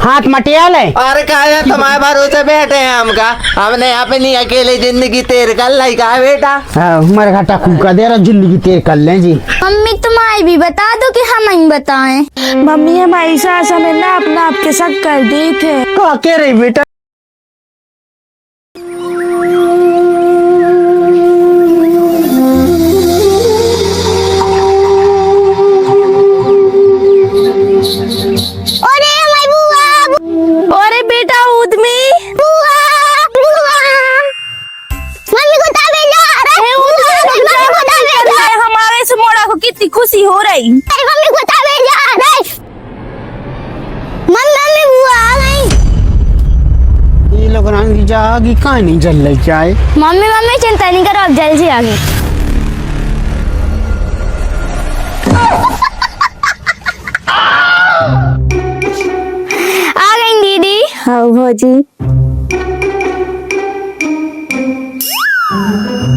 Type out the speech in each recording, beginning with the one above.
हाथ मटियाल है। और क्या तुम्हारे भरोसे बैठे हैं हमका, हमने अपनी अकेली जिंदगी तेर कर लाई का बेटा। मर घाटा कूका दे रहा जिंदगी तेर कर लें जी। मम्मी तुम्हारी भी बता दो कि हम नहीं बताएं। मम्मी हमारी सास हमें ना अपना आपके शक कर दी थे। क्या कह रही बेटा? अरे बेटा उद्मी हमारे से मोड़ा को कितनी खुशी हो रही। मम्मी को मम्मी बुआ आ गई। ये लोग रंग जागी कहाँ नहीं जल रही चाय। मम्मी मम्मी चिंता नहीं करो, अब जल्द से आ गई। आ गई दीदी। हाँ भौजी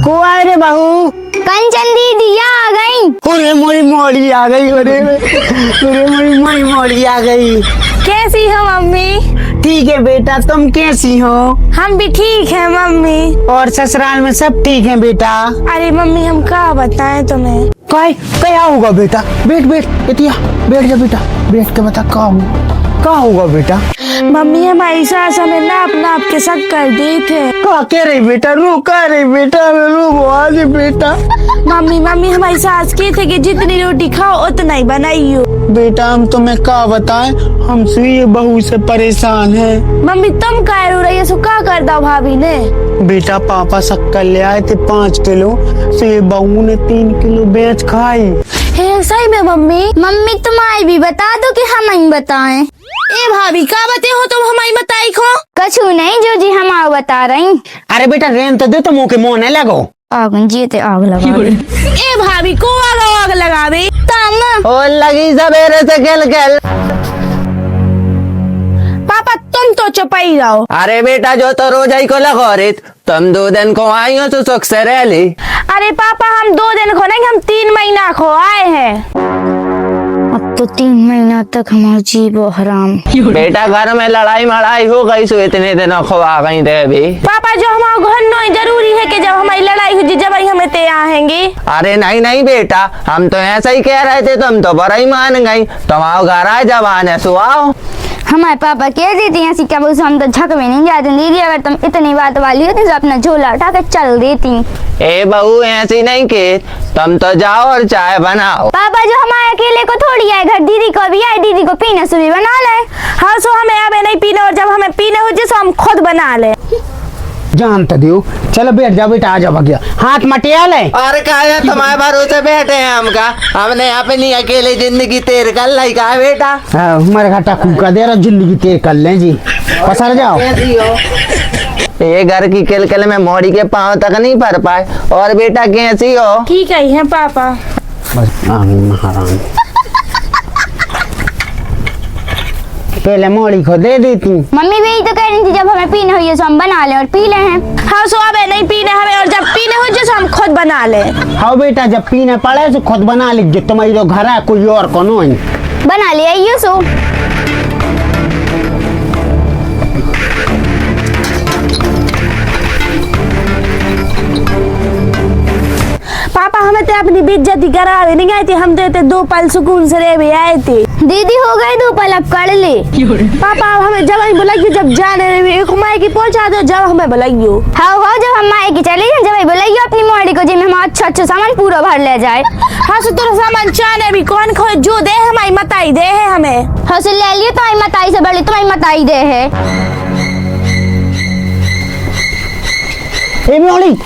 को आए रे बहू? कंचन दीदी आ गई। अरे मोरी मोड़ी आ गई। अरे मोरी मोड़ी आ गई। कैसी हो मम्मी? ठीक है बेटा, तुम कैसी हो? हम भी ठीक है मम्मी। और ससुराल में सब ठीक है बेटा? अरे मम्मी हम क्या बताएं तुम्हें। क्या होगा बेटा? बैठ इतिया बैठ जा बेटा, बैठ के बता क्या होगा बेटा? मम्मी हमारी सास हमें ना अपना आपके शक कर दी थे। क्या कह रही बेटा? रो कह रही बेटा? रो आज बेटा। मम्मी हमारी सास की थे कि जितनी रोटी खाओ उतना ही बनाइयो। बेटा हम तुम्हें क्या बताएं, हम ये बहू से परेशान हैं। मम्मी तुम क्या रो रही है? सो क्या कर दो भाभी ने? बेटा पापा शक्कर ले आए थे 5 किलो, तो ये बहू ने 3 किलो बेच खाई। है सही में मम्मी? मम्मी तुम्हारी भी बता दो कि हम नहीं बताएं। ए भाभी क्या बते हो तुम हमारी बताई खो? कछु नहीं जो जी हम आओ बता रही। अरे बेटा रेन तो दे, तो मुँह के मुँह न लगो। आग जीते आग लगा। ए भाभी को आग लगावे तम और लगी सवेरे से खेल। पापा तुम तो चुपाई रहो। अरे बेटा जो तो रोज ही को लगो रे, तुम 2 दिन को आई हो तो सुख से रह ली। अरे पापा हम 2 दिन खो नहीं, हम 3 महीना खो आए हैं। अब तो 3 महीना तक हमारा जीवो हराम। बेटा घर में लड़ाई मड़ाई हो गई सो इतने दिनों को आ गई थे भी। पापा जो हमारा घर नहीं जरूरी है कि जब हमारी लड़ाई हो जब ही हमें ते आएंगे। अरे नहीं बेटा, हम तो ऐसा ही कह रहे थे, तुम तो बड़ा ही मान गई। तुम आओ घर आए जब आने सो आओ। हमारे पापा कह देती हैं क्या बोल, हम तो झक में नहीं जाते दीदी। अगर तुम इतनी बात वाली होती तो अपना झोला उठा कर चल देती। ए बहू ऐसी नहीं के, तुम तो जाओ और चाय बनाओ। पापा जो हमारे अकेले को थोड़ी आए घर, दीदी को भी आए, दीदी को पीने से भी बना ले। हाँ सो हमें अब नहीं पीने, और जब हमें पीने हो जैसे हम खुद बना ले। जानता दियो। चलो बैठ जा बेटा, आ जा भगया। हाथ मटियाल है। और क्या तुम्हारे भरोसे बैठे हैं हमका, हमने अपनी अकेली जिंदगी तेर कर लाई का बेटा। मर घाटा कूका दे रहा जिंदगी तेर कर लें जी। पसर जाओ। ये घर की किलकिल में मोड़ी के पाँव तक नहीं भर पाए। और बेटा कैसी हो? ठीक है पापा। महारानी पहले मोड़ी को दे देती। मम्मी भी यही तो कह रही थी जब हमें पीने हुई है तो हम बना ले और पी ले हैं। हाँ सो अब नहीं पीने हमें, और जब पीने हो जैसे हम खुद बना ले। हाँ बेटा जब पीने पड़े तो खुद बना लीजिए, तुम्हारी जो घर है कोई और को नहीं बना ले आइयो सो। पापा हमें तो अपनी बेइज्जती करा नहीं गए थे, हम देते 2 पल सुकून से रह भी आए थे। दीदी हो गए 2 पल, अब कर ले। पापा हमें जब बुलाइयो, जब जाने माए की पहुंचा दो, जब हमें बुलाइयो। हाँ जब हम माए की चले जाए, जब बुलाइयो अपनी मोड़ी को जिसमें हम अच्छा सामान पूरा भर ले जाए। हाँ सो तेरा सामान चाने भी कौन खो जो दे हमारी मताई दे है हमें। हाँ सो ले लियो, तुम्हारी मताई से बड़ी तुम्हारी मताई दे है। ए मोड़ी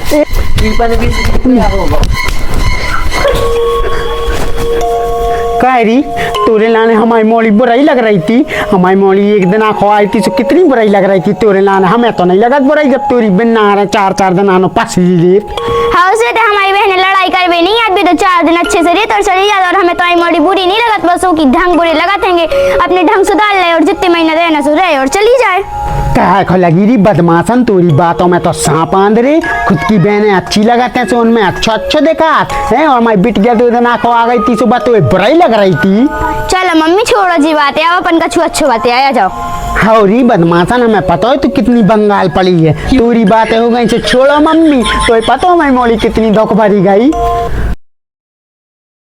कायरी तोरे लाने हमारी मोड़ी बुराई लग रही थी। हमारी मोड़ी एक दिन आँखों आई थी तो कितनी बुराई लग रही थी तोरे लाने। हमें तो नहीं लगा बुराई जब तोरी बिना आ रहा 4 दिन आनो पास हाँ उसे तो हमारी बहनें लड़ाई कर भी नहीं, आज भी तो 4 दिन अच्छे से रही तो चली जाती। और हमें तुम्हारी मोड़ी बुरी नहीं लगत, बस की ढंग बुरे लगातेंगे। अपने ढंग सुधार ले और जितने महीने रहना सो रहे और चली जाए। कहा खो लगी रही बदमाशन, तोरी बातों में तो सांप आंध रही। खुद की बहनें अच्छी लगाते हैं तो उनमें अच्छा देखा है। और हमारी बिटिया 2 दिन आँखों आ गई थी सुबह तो बुराई लग रही थी। चलो मम्मी छोड़ो जी बातें, अब अपन का अच्छो बातें आया जाओ। हौरी बदमाशन हमें पता है तू कितनी बंगाल पड़ी है, तोरी बातें हो गई से छोड़ो मम्मी, तो पता है मैं मोली कितनी धोख भरी गई।